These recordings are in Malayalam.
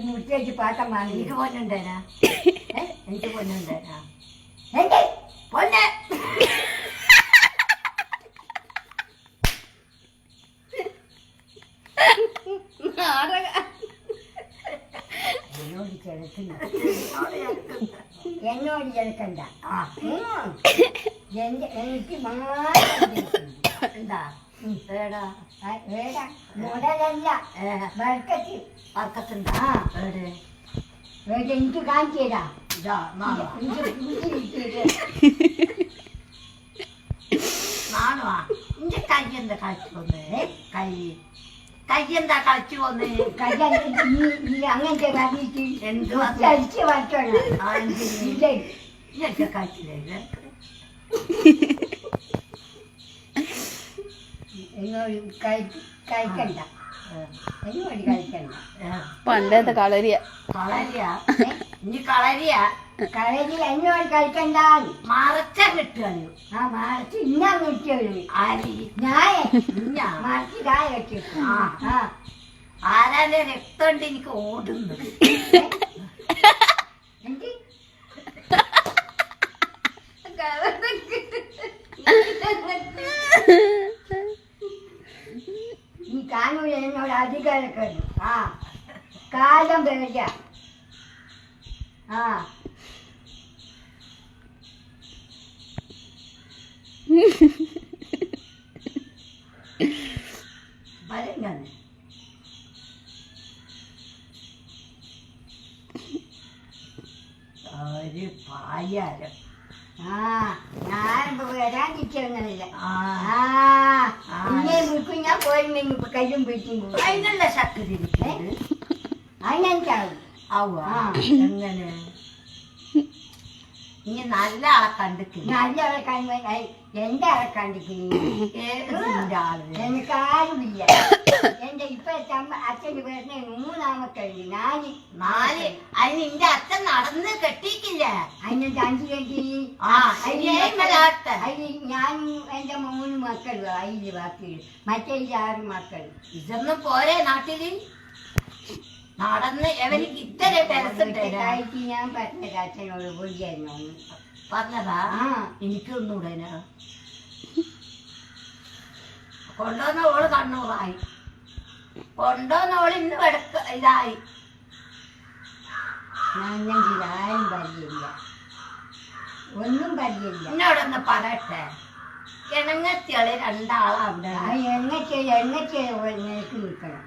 മുറ്റേച്ച് പാത്രം വാങ്ങി എനിക്ക് പൊന്നുണ്ടേനാ എനിക്ക് പൊന്നുണ്ടേനാ പൊന്നെ എന്നോട് കിടക്കുന്ന എന്നോട് കിടക്കണ്ട എനിക്ക് മാത്രം എന്താ മുതലല്ല വർക്കത്ത് വർക്കത്തുണ്ടാ എനിക്ക് കാണിച്ചു തരാം നാണോ എന്റെ കൈ എന്താ കളിച്ചു പോന്നേ കൈ എന്താ കളിച്ചു പോന്നേ അങ്ങനത്തെ പറഞ്ഞിട്ട് എന്ത് അടിച്ച് വച്ചോളാം ഇതൊക്കെ കളിച്ചില്ലേ കഴിക്കണ്ട എന്നോട് കഴിക്കണ്ട പണ്ടത്തെ കളരിയ ഇനി കളരിയ എന്നോട് കഴിക്കണ്ട മറച്ച കിട്ടുകയോ ആ മറച്ച് ഇന്നാ കിട്ടിയുള്ളൂ ഞാൻ മറച്ച് കായ വെച്ചു ആരാന്റെ രക്തം കൊണ്ട് എനിക്ക് ഓടുന്നു നീ കാണൂല എന്നോട് അധികാരൊക്കെ ആ കാലം പേടിയ ആ വരങ്ങാണ് ഒരു പായാരം ഞാൻ വരാൻ കിട്ടിയൊന്നുമില്ല ഇങ്ങനെ വിൽക്കും ഞാൻ പോയിരുന്നെങ്കിൽ ഇപ്പൊ കയ്യും പിടിച്ചും പോകും അതിനുള്ള ശക്തി അതിനെനിക്കാവും ആവുക എങ്ങനെ ഇനി നല്ല ആളെ കണ്ടിട്ടില്ല നല്ല ആളെ കണ്ട എന്റെ ആളെ കണ്ടിട്ടില്ല എനിക്ക് ആരുമില്ല എന്റെ ഇപ്പഴത്തെ അച്ഛന് പേരിന് 3 മക്കളുണ്ട് 4 അതിന് എന്റെ അച്ഛൻ നടന്ന് കെട്ടിക്കില്ല അതിനെന്ത് 5 കെട്ടി അതിന് ഞാനും എന്റെ 3 മക്കളും അതില് ബാക്കിയുള്ളു മറ്റേ 6 മക്കൾ ഇതൊന്നും പോരെ നാട്ടില് നടന്ന് എവർക്ക് ഇത്ര പെരസായിട്ട് ഞാൻ പറഞ്ഞത് അച്ഛനോട് പോയിരുന്നു പറഞ്ഞതാ എനിക്കൊന്നുകൂടെ കൊണ്ടുവന്ന ഓള് കണ്ണൂറായി കൊണ്ടുവന്ന ഓള് ഇന്ന് ഇതായി ഞാനെങ്കിൽ ആരും പരിചയമില്ല ഒന്നും പരിചയമില്ല എന്നോടൊന്ന് പറയട്ടെ എണങ്ങത്തിയാള് 2 ആളവിടെ എണ്ണയ്ക്ക് നിനക്ക് നിൽക്കണം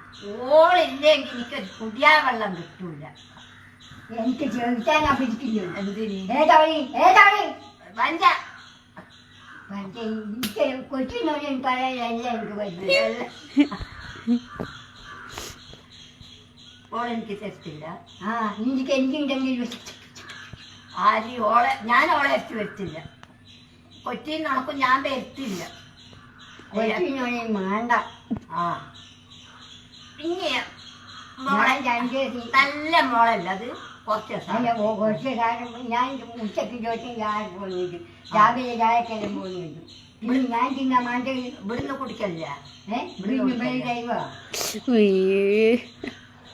ഓളില്ലെങ്കിൽ എനിക്കൊരു കുടിയാ വെള്ളം കിട്ടൂല എനിക്ക് ചോദിച്ചാനാ പിടിക്കില്ല എന്തിന് കൊച്ചിനോട് പറയാനല്ല എനിക്ക് പറ്റില്ല ഓളെനിക്ക് തെറ്റില്ല എനിക്കുണ്ടെങ്കിൽ ഞാൻ ഓളെ എത്തി വരുത്തില്ല കൊച്ചിയിൽ നടക്കും ഞാൻ വരുത്തില്ല കൊച്ചിനോട് വേണ്ട പിന്നെ നല്ല മോളല്ല അത് കുറച്ച് ഞാൻ ഉച്ചക്ക് ചോദിച്ചു ഞാൻ പോയിട്ട് രാവിലെ ചായക്കെല്ലാം പോയിട്ട് ഞാൻ തിന്നാൻ വേണ്ട ഇവിടുന്ന് കുടിക്കല്ല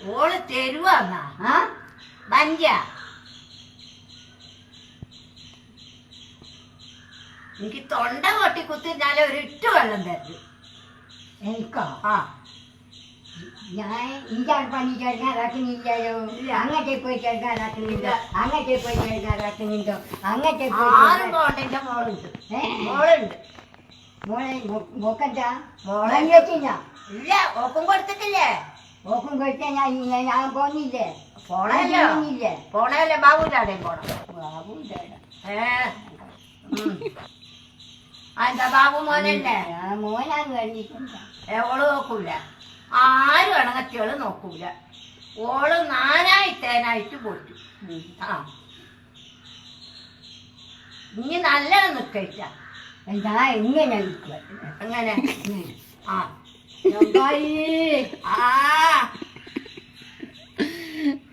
ഓള് തരുവാന്നാ വഞ്ച എനിക്ക് തൊണ്ട കൊട്ടി കുത്തിരുന്നാലേ ഒരു 8 വെള്ളം തരുന്നു എനിക്കോ ഞാൻ ഇന്റെ പണി ചേർക്കാറാക്കുന്നില്ലയോ അങ്ങോട്ടേ പോയി ചേർക്കാറാക്കുന്നുണ്ടോ അങ്ങോട്ടേ പോയി ചേർക്കാറാക്കുന്നുണ്ടോ അങ്ങോട്ടേ പോയി മോളുണ്ട് മോളെ മോക്കെന്താ മോളെ ഇല്ല ഓക്കും കൊടുത്തിട്ടില്ലേ ഓക്കും കൊടുത്താൽ ഞാൻ പോന്നില്ലേ പോണല്ലേ ബാബുരാടെ പോണം ബാബുരാടെ എന്താ ബാബു മോനല്ലേ മോനാന്ന് കഴിഞ്ഞിട്ടുണ്ട് ഓള് നോക്കൂല ആരും ഇണങ്ങത്തിയോള് നോക്കൂല ഓള് 4 പൊട്ടു ഇനി നല്ലത് നിൽക്കച്ച എന്താ ഇങ്ങനെ നിൽക്കുക അങ്ങനെ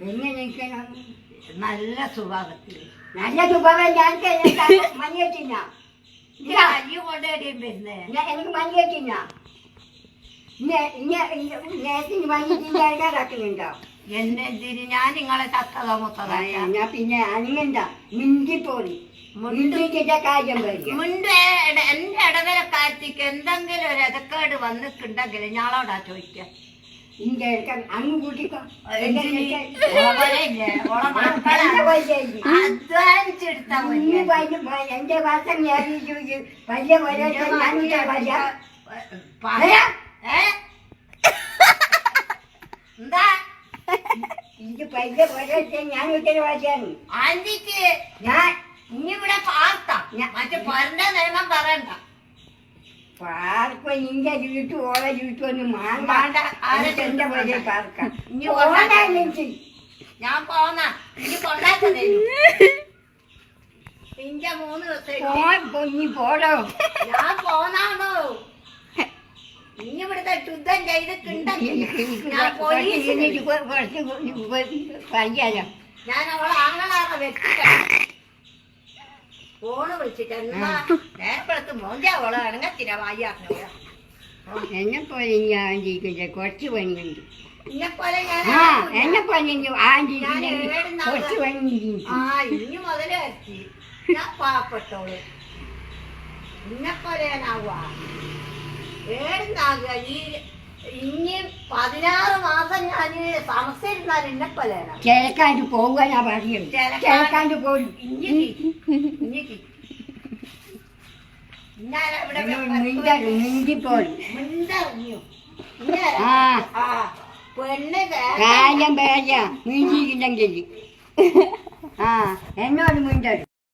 എങ്ങനെ നിൽക്കണം നല്ല സ്വഭാവത്തിൽ നല്ല സ്വഭാവം ഞാൻ മണി വെച്ചില്ല അയ്യോ കൊണ്ടേടിയും വരുന്നേ എനിക്ക് മണി വെച്ചില്ല നേരത്തിന് വന്നിട്ട് ആൾക്കാരാക്കുന്നുണ്ടോ? എന്തെന്തിന് ഞാൻ നിങ്ങളെ ചത്തതോ മുത്തതായ എന്നാ പിന്നെ അങ്ങണ്ട മിണ്ടിപ്പോറി മുണ്ടിന്റെ കാര്യം വരിക. മുൻപ് എന്റെ ഇടവരക്കാരത്തേക്ക് എന്തെങ്കിലും ഒരു എതക്കേട് വന്നിട്ടുണ്ടെങ്കിൽ ഞാളോടാ ചോദിക്കാം. അങ്ങ് കൂട്ടിക്കോ. അധ്വാനിച്ചെടുത്ത എന്റെ വാസം വലിയ എന്താ ഇത് വലിയ പോരാ ഞാൻ ഉത്തരവാദിയാണ്. ആന്റിക്ക് ഞാൻ ഇനിവിടെ പാർത്ത മറ്റേ പൊരന്റെ നിയമം പറയണ്ട. പാർക്കോ നിന്റെ വീട്ടു ഓളെ വീട്ടൊന്നും വേണ്ട. എന്റെ പോലെ പാർക്കാം. ഞാൻ പോന്ന ഇനി കൊണ്ടാക്കുന്നേ ഇന്റെ 3 ദിവസം നീ പോടോ. ഞാൻ പോന്നാണോ ഇനി ഇവിടുത്തെ ശുദ്ധം ചെയ്തിട്ടുണ്ടെങ്കിൽ ഞാൻ പോലീസിന് പറയാലോ. ഞാൻ അവളെ ആങ്ങളാറെ വെച്ചിട്ട ഫോണ് വിളിച്ചിട്ട് എന്നാ നേരപ്പെടുത്ത് മോന്റെ അവള് ഇണങ്ങത്തിര വായിയാക്കണ എന്നെ പോലെ ഞാൻ ജീവിക്കില്ല, കുറച്ച് പണിയുണ്ട്. ഇന്നെ പോലെ എന്നെ പോലെ കുറച്ച് പണിയുണ്ട്. ഇനി മുതല് വരച്ച് ഞാൻ പാവപ്പെട്ടോള് ഇന്നെ പോലെ ഞാനാവുക ഏടുന്നാകുക. ഇനി 16 മാസം ഞാൻ സമസ്യയിരുന്നാൽ എന്നെ പോലെയാണ്. കിഴക്കാണ്ട് പോകാനാ പറയും. കിഴക്കാണ്ട് പോകും. മിണ്ടിപ്പോഴും പെണ്ണ് കാര്യം പേരാ മിണ്ടിയില്ലെങ്കിൽ എന്നോട് മിണ്ടരുത്.